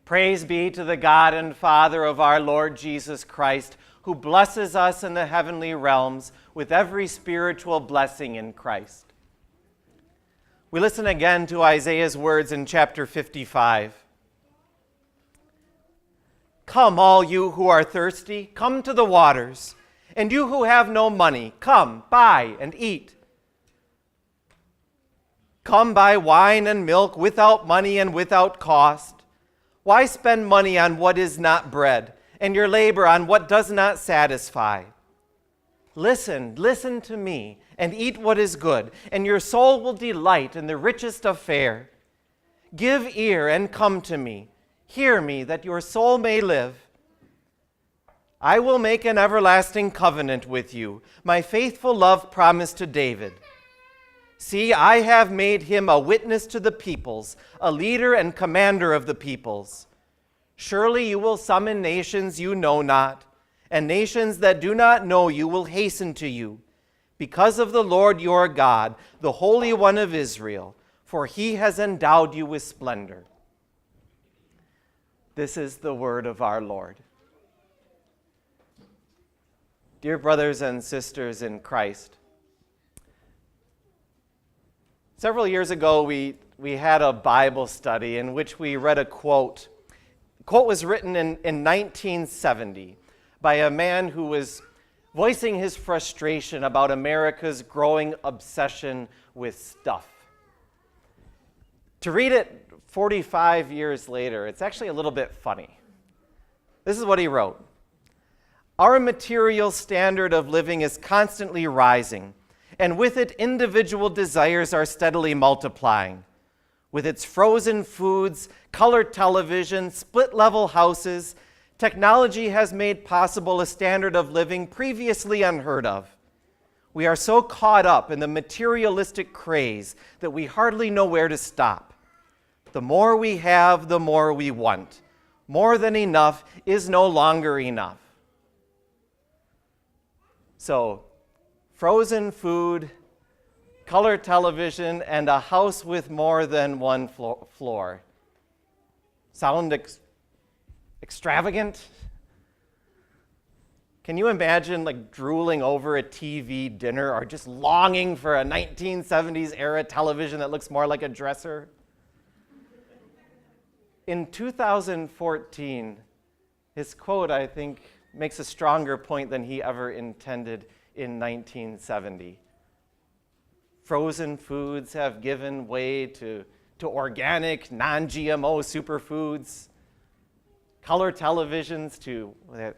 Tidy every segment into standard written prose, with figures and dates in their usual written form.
Praise be to the God and Father of our Lord Jesus Christ, who blesses us in the heavenly realms with every spiritual blessing in Christ. We listen again to Isaiah's words in chapter 55. Come, all you who are thirsty, come to the waters, and you who have no money, come, buy and eat. Come buy wine and milk without money and without cost. Why spend money on what is not bread, and your labor on what does not satisfy? Listen to me, and eat what is good, and your soul will delight in the richest of fare. Give ear and come to me. Hear me, that your soul may live. I will make an everlasting covenant with you, my faithful love promised to David. See, I have made him a witness to the peoples, a leader and commander of the peoples. Surely you will summon nations you know not, and nations that do not know you will hasten to you, because of the Lord your God, the Holy One of Israel, for he has endowed you with splendor. This is the word of our Lord. Dear brothers and sisters in Christ, several years ago, we had a Bible study in which we read a quote. The quote was written in 1970 by a man who was voicing his frustration about America's growing obsession with stuff. To read it 45 years later, it's actually a little bit funny. This is what he wrote. Our material standard of living is constantly rising, and with it, individual desires are steadily multiplying. With its frozen foods, colored television, split-level houses, technology has made possible a standard of living previously unheard of. We are so caught up in the materialistic craze that we hardly know where to stop. The more we have, the more we want. More than enough is no longer enough. So, frozen food, color television, and a house with more than one floor. Sound extravagant? Can you imagine drooling over a TV dinner or just longing for a 1970s era television that looks more like a dresser? In 2014, his quote, I think, makes a stronger point than he ever intended in 1970. Frozen foods have given way to organic, non-GMO superfoods. Color televisions to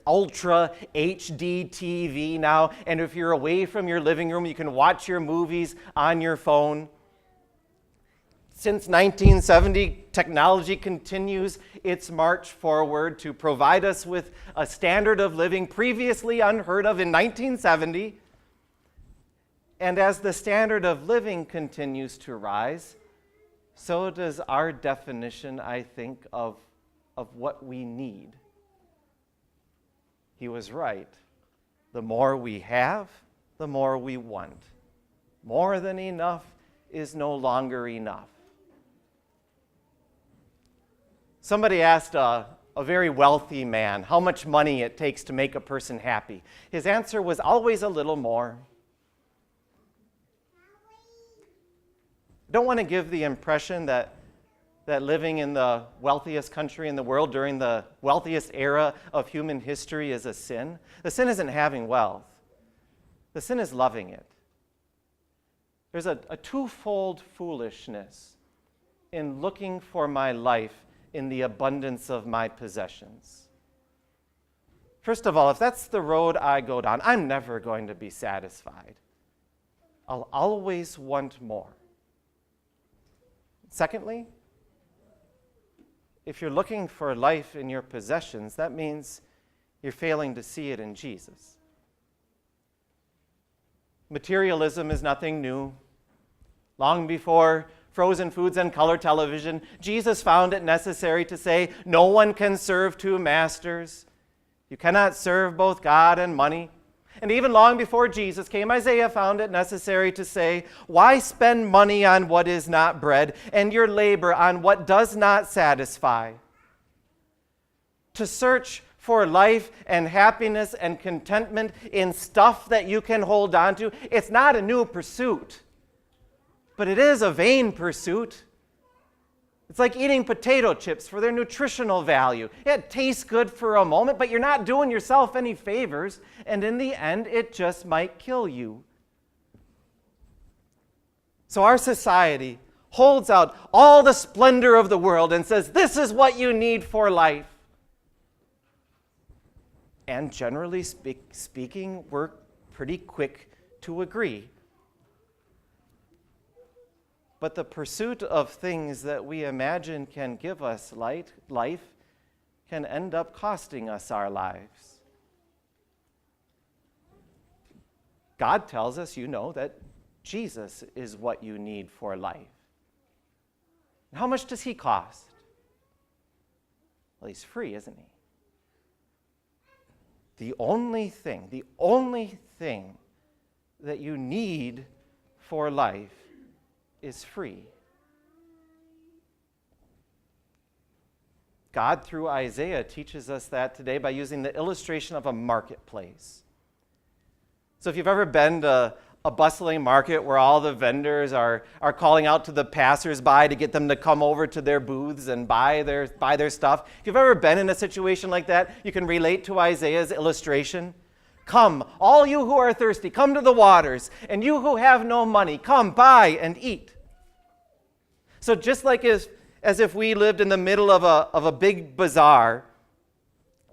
ultra HD TV now. And if you're away from your living room, you can watch your movies on your phone. Since 1970, technology continues its march forward to provide us with a standard of living previously unheard of in 1970. And as the standard of living continues to rise, so does our definition, I think, of what we need. He was right. The more we have, the more we want. More than enough is no longer enough. Somebody asked a very wealthy man how much money it takes to make a person happy. His answer was always a little more. I don't want to give the impression that living in the wealthiest country in the world during the wealthiest era of human history is a sin. The sin isn't having wealth. The sin is loving it. There's a twofold foolishness in looking for my life in the abundance of my possessions. First of all, if that's the road I go down, I'm never going to be satisfied. I'll always want more. Secondly, if you're looking for life in your possessions, that means you're failing to see it in Jesus. Materialism is nothing new. Long before frozen foods and color television, Jesus found it necessary to say, no one can serve two masters. You cannot serve both God and money. And even long before Jesus came, Isaiah found it necessary to say, why spend money on what is not bread, and your labor on what does not satisfy? to search for life and happiness and contentment in stuff that you can hold on to. It's not a new pursuit, but it is a vain pursuit. It's like eating potato chips for their nutritional value. It tastes good for a moment, but you're not doing yourself any favors, and in the end, it just might kill you. So our society holds out all the splendor of the world and says, this is what you need for life. And generally speaking, we're pretty quick to agree. But the pursuit of things that we imagine can give us life can end up costing us our lives. God tells us, that Jesus is what you need for life. How much does he cost? Well, he's free, isn't he? The only thing that you need for life is free. God, through Isaiah, teaches us that today by using the illustration of a marketplace. So if you've ever been to a bustling market where all the vendors are calling out to the passersby to get them to come over to their booths and buy their stuff. If you've ever been in a situation like that, you can relate to Isaiah's illustration. Come, all you who are thirsty, come to the waters, and you who have no money, come, buy and eat. So just like as if we lived in the middle of a big bazaar,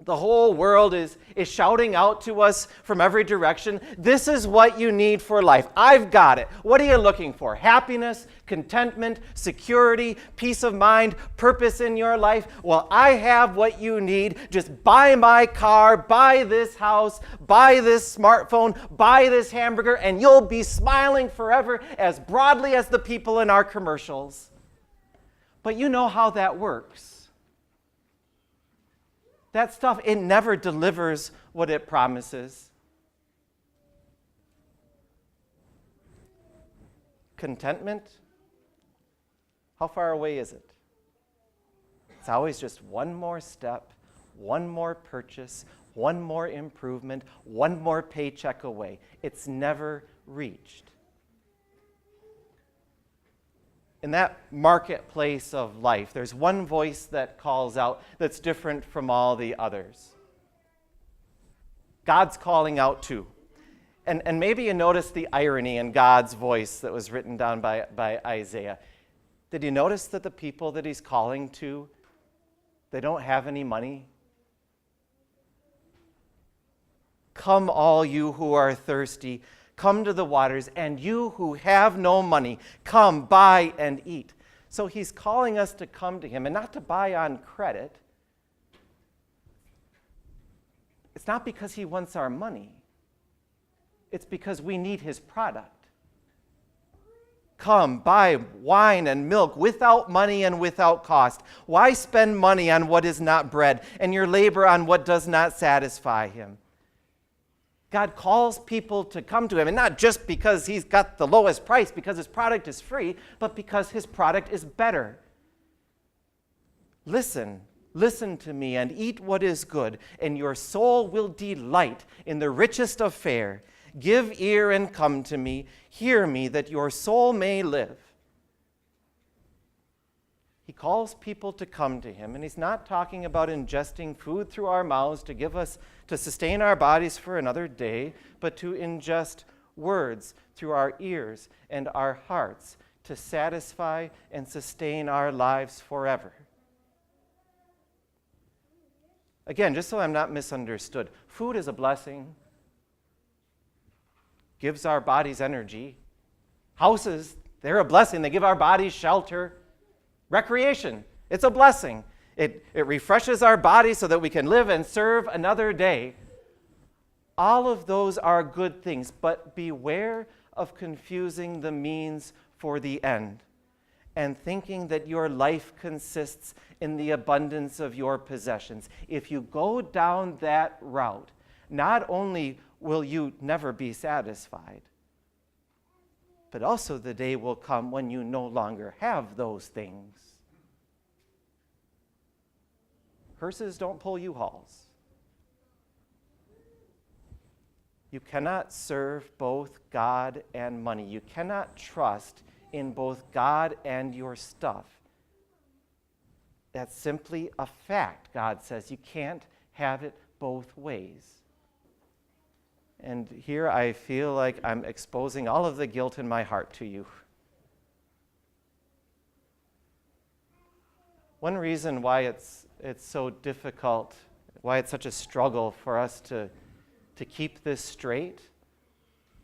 the whole world is shouting out to us from every direction, this is what you need for life. I've got it. What are you looking for? Happiness, contentment, security, peace of mind, purpose in your life? Well, I have what you need. Just buy my car, buy this house, buy this smartphone, buy this hamburger, and you'll be smiling forever as broadly as the people in our commercials. But you know how that works. That stuff, it never delivers what it promises. Contentment, how far away is it? It's always just one more step, one more purchase, one more improvement, one more paycheck away. It's never reached. In that marketplace of life, there's one voice that calls out that's different from all the others. God's calling out too. And maybe you notice the irony in God's voice that was written down by Isaiah. Did you notice that the people that he's calling to, they don't have any money? Come, all you who are thirsty, come to the waters, and you who have no money, come, buy and eat. So he's calling us to come to him, and not to buy on credit. It's not because he wants our money. It's because we need his product. Come, buy wine and milk without money and without cost. Why spend money on what is not bread, and your labor on what does not satisfy him? God calls people to come to him, and not just because he's got the lowest price, because his product is free, but because his product is better. Listen to me and eat what is good, and your soul will delight in the richest of fare. Give ear and come to me. Hear me, that your soul may live. He calls people to come to him, and he's not talking about ingesting food through our mouths to sustain our bodies for another day, but to ingest words through our ears and our hearts to satisfy and sustain our lives forever. Again, just so I'm not misunderstood, food is a blessing, gives our bodies energy. Houses, they're a blessing. They give our bodies shelter. Recreation, it's a blessing. It refreshes our bodies so that we can live and serve another day. All of those are good things, but beware of confusing the means for the end and thinking that your life consists in the abundance of your possessions. If you go down that route, not only will you never be satisfied, but also the day will come when you no longer have those things. Hearses don't pull U-Hauls. You cannot serve both God and money. You cannot trust in both God and your stuff. That's simply a fact. God says you can't have it both ways. And here I feel like I'm exposing all of the guilt in my heart to you. One reason why it's so difficult, why it's such a struggle for us to keep this straight,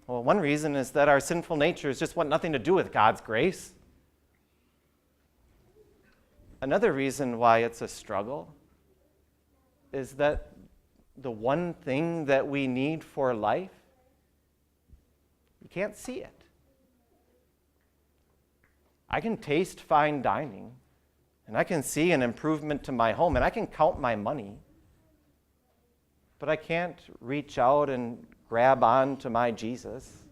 well, one reason is that our sinful natures just want nothing to do with God's grace. Another reason why it's a struggle is that the one thing that we need for life, you can't see it. I can taste fine dining, and I can see an improvement to my home, and I can count my money, but I can't reach out and grab on to my Jesus.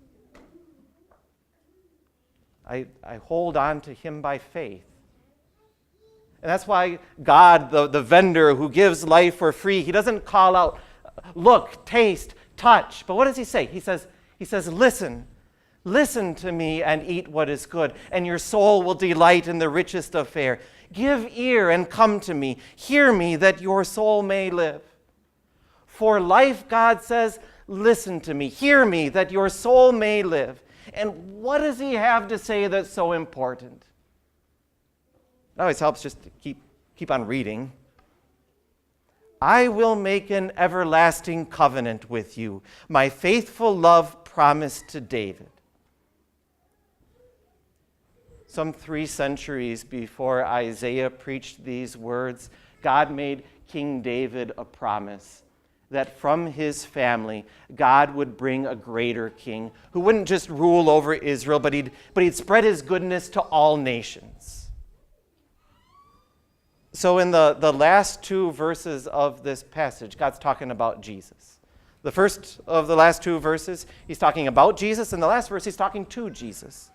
I hold on to him by faith. And that's why God, the vendor who gives life for free, he doesn't call out, look, taste, touch. But what does he say? He says, listen. Listen to me and eat what is good, and your soul will delight in the richest of fare. Give ear and come to me. Hear me that your soul may live. For life, God says, listen to me. Hear me that your soul may live. And what does he have to say that's so important? It always helps just to keep on reading. I will make an everlasting covenant with you, my faithful love promised to David. Some 3 centuries before Isaiah preached these words, God made King David a promise that from his family, God would bring a greater king who wouldn't just rule over Israel, but he'd spread his goodness to all nations. So in the last 2 verses of this passage, God's talking about Jesus. The first of the last 2 verses, he's talking about Jesus, and the last verse, he's talking to Jesus.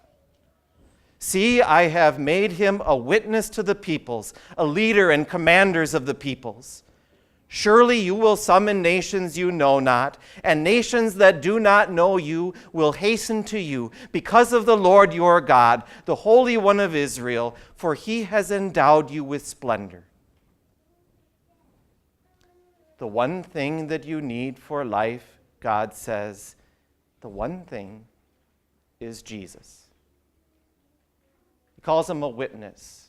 See, I have made him a witness to the peoples, a leader and commanders of the peoples. Surely you will summon nations you know not, and nations that do not know you will hasten to you because of the Lord your God, the Holy One of Israel, for he has endowed you with splendor. The one thing that you need for life, God says, the one thing is Jesus. He calls him a witness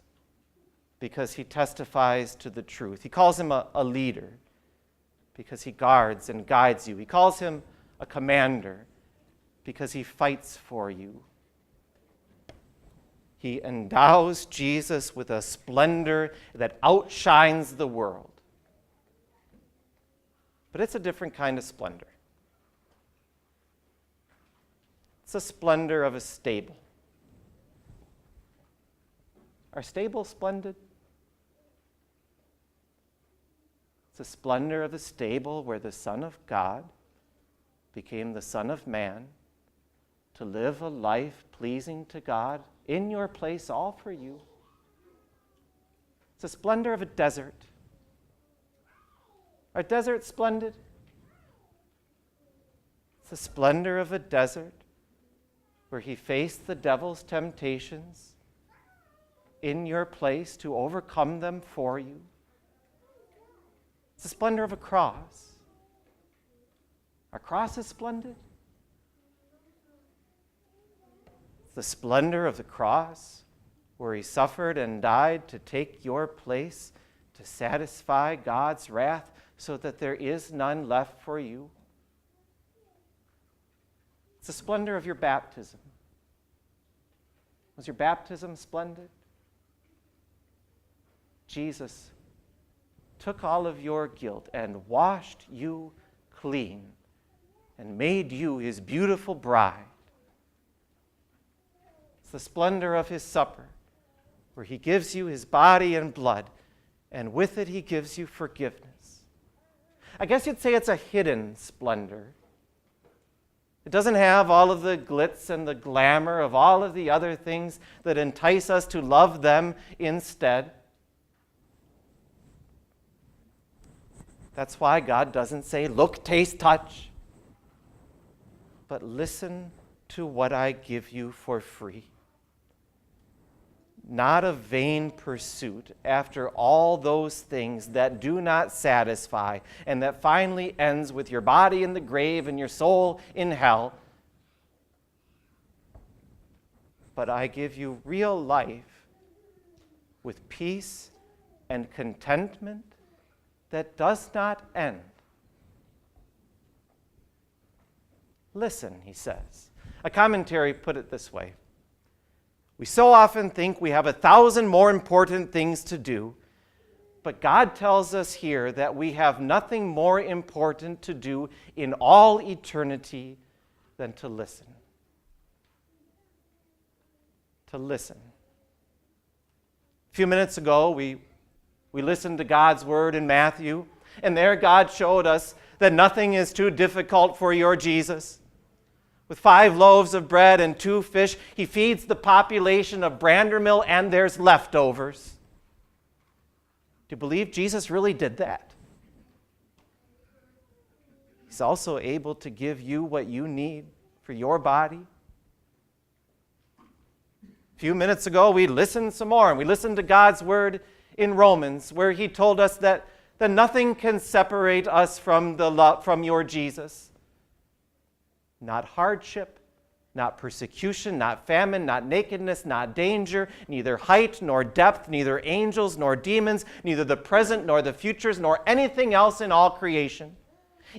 because he testifies to the truth. He calls him a leader because he guards and guides you. He calls him a commander because he fights for you. He endows Jesus with a splendor that outshines the world. But it's a different kind of splendor. It's a splendor of a stable. Are stables splendid? It's the splendor of a stable where the Son of God became the Son of Man to live a life pleasing to God in your place, all for you. It's the splendor of a desert. Are deserts splendid? It's the splendor of a desert where he faced the devil's temptations in your place to overcome them for you. It's the splendor of a cross. Our cross is splendid. It's the splendor of the cross where he suffered and died to take your place, to satisfy God's wrath so that there is none left for you. It's the splendor of your baptism. Was your baptism splendid? Jesus took all of your guilt and washed you clean and made you his beautiful bride. It's the splendor of his supper, where he gives you his body and blood, and with it he gives you forgiveness. I guess you'd say it's a hidden splendor. It doesn't have all of the glitz and the glamour of all of the other things that entice us to love them instead. That's why God doesn't say, look, taste, touch, but listen to what I give you for free. Not a vain pursuit after all those things that do not satisfy and that finally ends with your body in the grave and your soul in hell. But I give you real life with peace and contentment that does not end. Listen, he says. A commentary put it this way. We so often think we have 1,000 more important things to do, but God tells us here that we have nothing more important to do in all eternity than to listen. To listen. A few minutes ago, we listened to God's word in Matthew, and there God showed us that nothing is too difficult for your Jesus. With 5 loaves of bread and 2 fish, he feeds the population of Brandermill, and there's leftovers. Do you believe Jesus really did that? He's also able to give you what you need for your body. A few minutes ago, we listened some more, and we listened to God's word in Romans, where he told us that nothing can separate us from your Jesus. Not hardship, not persecution, not famine, not nakedness, not danger, neither height nor depth, neither angels nor demons, neither the present nor the futures, nor anything else in all creation.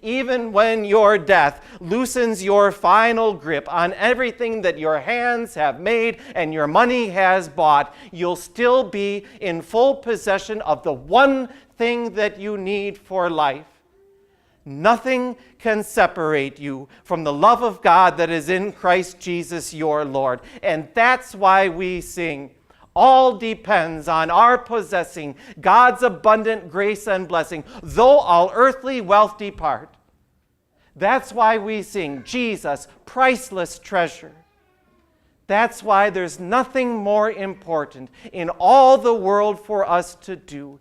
Even when your death loosens your final grip on everything that your hands have made and your money has bought, you'll still be in full possession of the one thing that you need for life. Nothing can separate you from the love of God that is in Christ Jesus your Lord. And that's why we sing, all depends on our possessing God's abundant grace and blessing, though all earthly wealth depart. That's why we sing, Jesus, priceless treasure. That's why there's nothing more important in all the world for us to do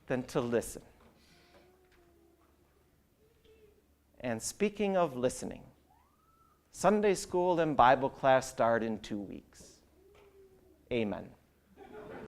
than to listen. And speaking of listening, Sunday school and Bible class start in 2 weeks. Amen.